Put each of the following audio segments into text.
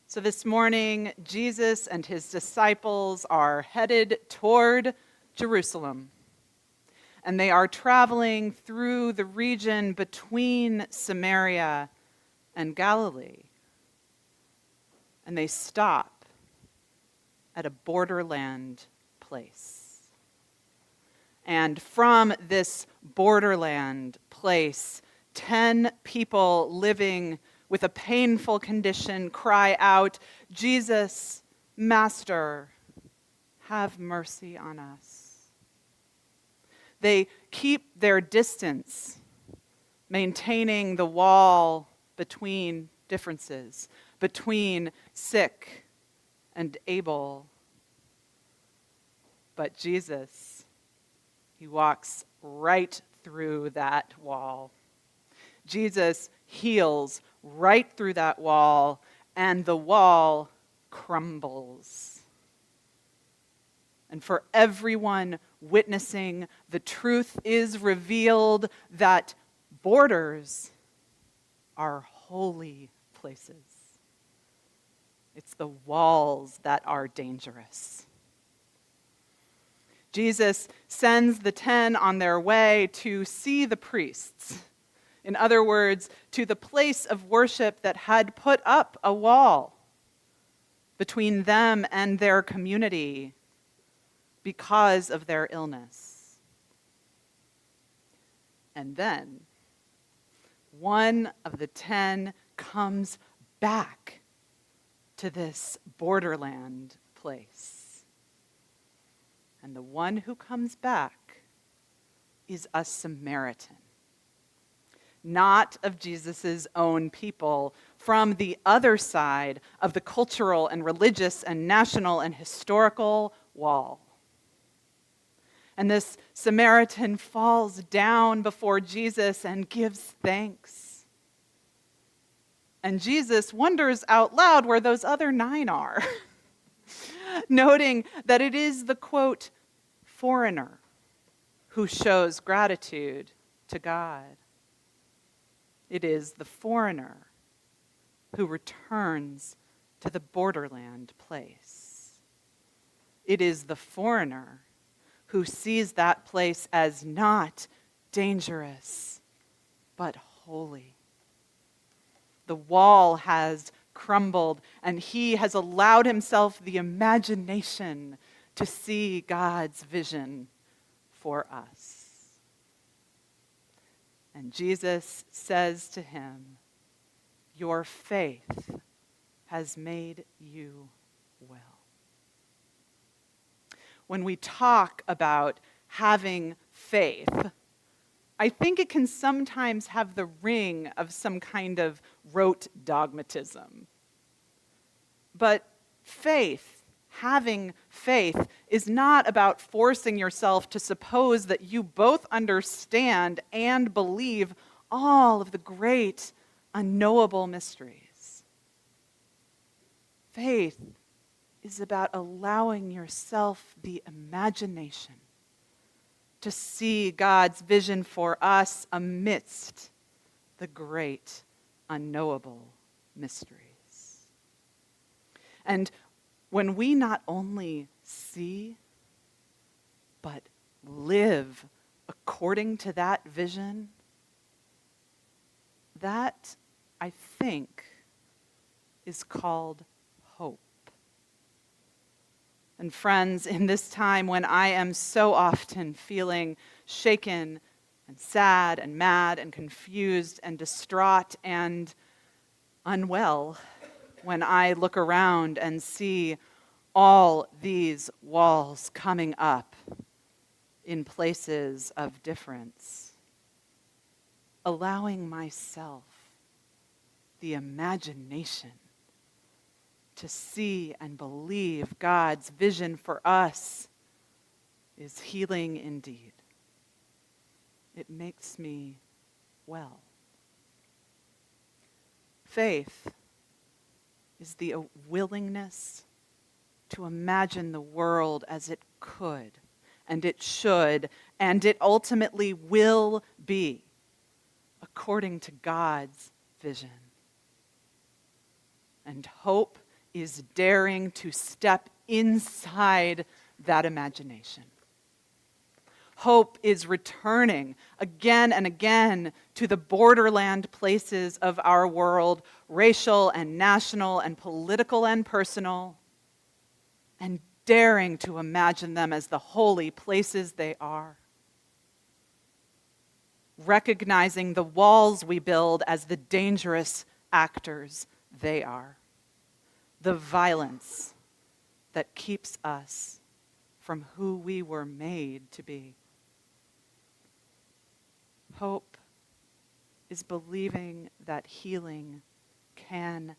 So this morning, Jesus and his disciples are headed toward Jerusalem. And they are traveling through the region between Samaria and Galilee. And they stop at a borderland place. And from this borderland place, 10 people living with a painful condition cry out, "Jesus, Master, have mercy on us." They keep their distance, maintaining the wall between differences, between sick and able. But Jesus, he walks right through that wall. Jesus heals right through that wall, and the wall crumbles. And for everyone witnessing, the truth is revealed that borders are holy places. It's the walls that are dangerous. Jesus sends the 10 on their way to see the priests. In other words, to the place of worship that had put up a wall between them and their community because of their illness. And then one of the 10 comes back to this borderland place. And the one who comes back is a Samaritan. Not of Jesus' own people, from the other side of the cultural and religious and national and historical wall. And this Samaritan falls down before Jesus and gives thanks. And Jesus wonders out loud where those other 9 are, noting that it is the, quote, foreigner who shows gratitude to God. It is the foreigner who returns to the borderland place. It is the foreigner who sees that place as not dangerous, but holy. The wall has crumbled, and he has allowed himself the imagination to see God's vision for us. And Jesus says to him, "Your faith has made you well." When we talk about having faith, I think it can sometimes have the ring of some kind of rote dogmatism. But having faith, is not about forcing yourself to suppose that you both understand and believe all of the great, unknowable mysteries. Faith is about allowing yourself the imagination to see God's vision for us amidst the great, unknowable mysteries. And when we not only see, but live according to that vision, that, I think, is called hope. And friends, in this time when I am so often feeling shaken and sad and mad and confused and distraught and unwell, when I look around and see all these walls coming up in places of difference, allowing myself the imagination to see and believe God's vision for us is healing indeed. It makes me well. Faith is the willingness to imagine the world as it could, and it should, and it ultimately will be, according to God's vision. And hope is daring to step inside that imagination. Hope is returning again and again to the borderland places of our world, racial and national and political and personal, and daring to imagine them as the holy places they are. Recognizing the walls we build as the dangerous actors they are. The violence that keeps us from who we were made to be. Hope is believing that healing can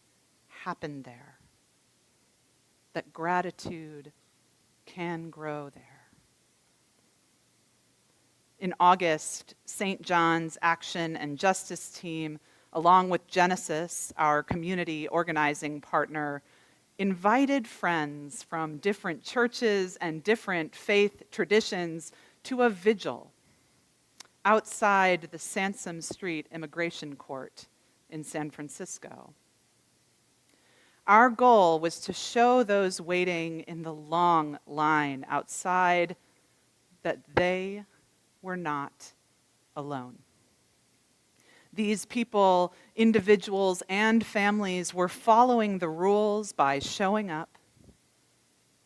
happen there, that gratitude can grow there. In August, St. John's Action and Justice team, along with Genesis, our community organizing partner, invited friends from different churches and different faith traditions to a vigil outside the Sansom Street Immigration Court in San Francisco. Our goal was to show those waiting in the long line outside that they were not alone. These people, individuals and families, were following the rules by showing up,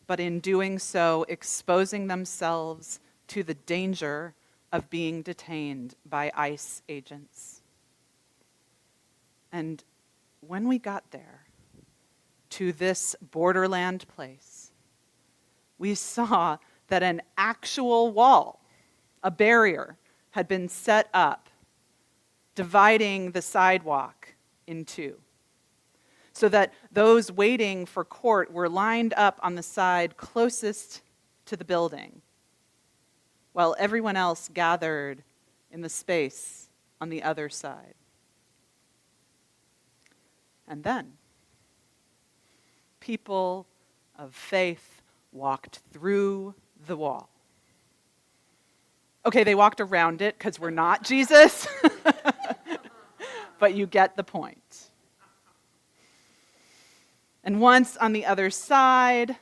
but in doing so, exposing themselves to the danger of being detained by ICE agents. And when we got there, to this borderland place, we saw that an actual wall, a barrier, had been set up, dividing the sidewalk in two, so that those waiting for court were lined up on the side closest to the building, while everyone else gathered in the space on the other side. And then, people of faith walked through the wall. Okay, they walked around it because we're not Jesus, but you get the point. And once on the other side,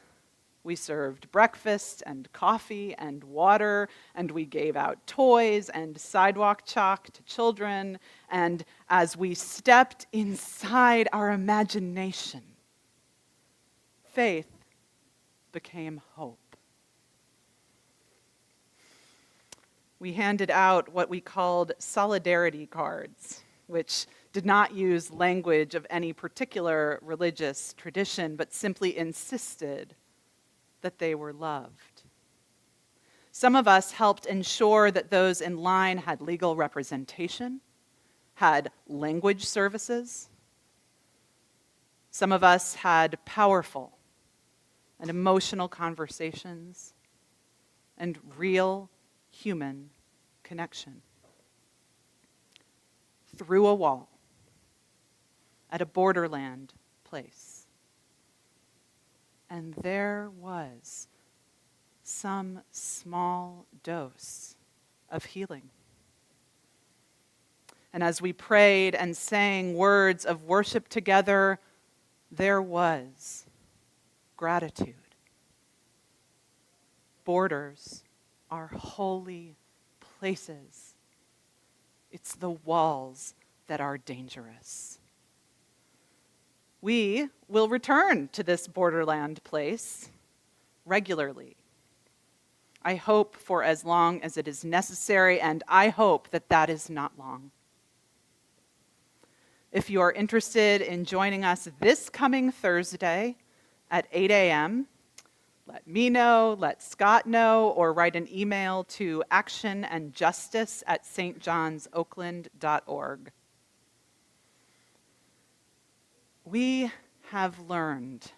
we served breakfast and coffee and water, and we gave out toys and sidewalk chalk to children. And as we stepped inside our imagination, faith became hope. We handed out what we called solidarity cards, which did not use language of any particular religious tradition, but simply insisted that they were loved. Some of us helped ensure that those in line had legal representation, had language services. Some of us had powerful and emotional conversations and real human connection. Through a wall, at a borderland place. And there was some small dose of healing. And as we prayed and sang words of worship together, there was gratitude. Borders are holy places. It's the walls that are dangerous. We will return to this borderland place regularly. I hope for as long as it is necessary, and I hope that that is not long. If you are interested in joining us this coming Thursday at 8 a.m., let me know, let Scott know, or write an email to actionandjustice@stjohnsoakland.org. We have learned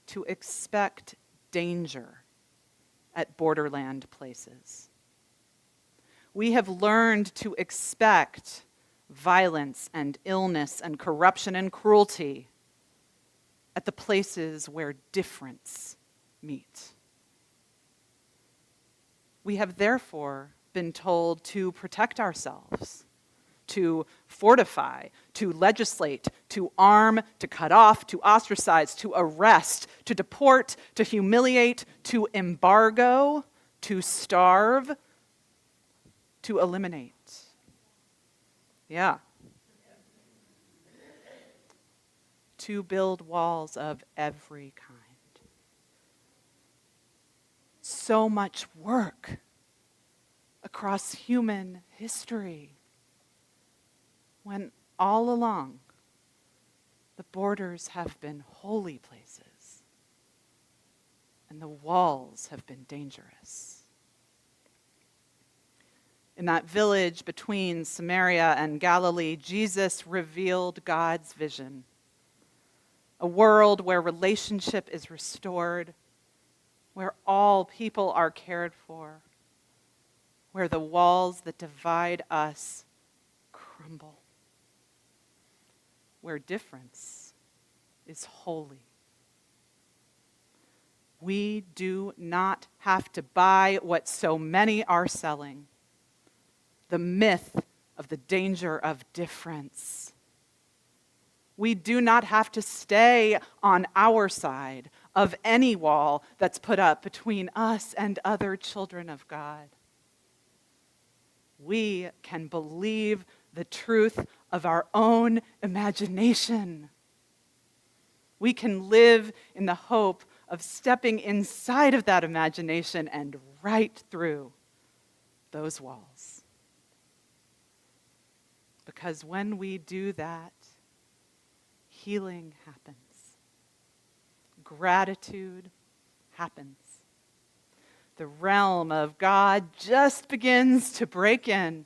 to expect danger at borderland places. We have learned to expect violence and illness and corruption and cruelty at the places where difference meet. We have therefore been told to protect ourselves, to fortify, to legislate, to arm, to cut off, to ostracize, to arrest, to deport, to humiliate, to embargo, to starve, to eliminate. Yeah. To build walls of every kind. So much work across human history, when all along the borders have been holy places and the walls have been dangerous. In that village between Samaria and Galilee, Jesus revealed God's vision. A world where relationship is restored, where all people are cared for, where the walls that divide us crumble, where difference is holy. We do not have to buy what so many are selling, the myth of the danger of difference. We do not have to stay on our side of any wall that's put up between us and other children of God. We can believe the truth of our own imagination. We can live in the hope of stepping inside of that imagination and right through those walls. Because when we do that, healing happens. Gratitude happens. The realm of God just begins to break in,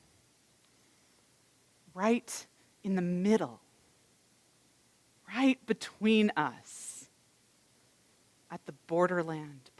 right in the middle, right between us, at the borderland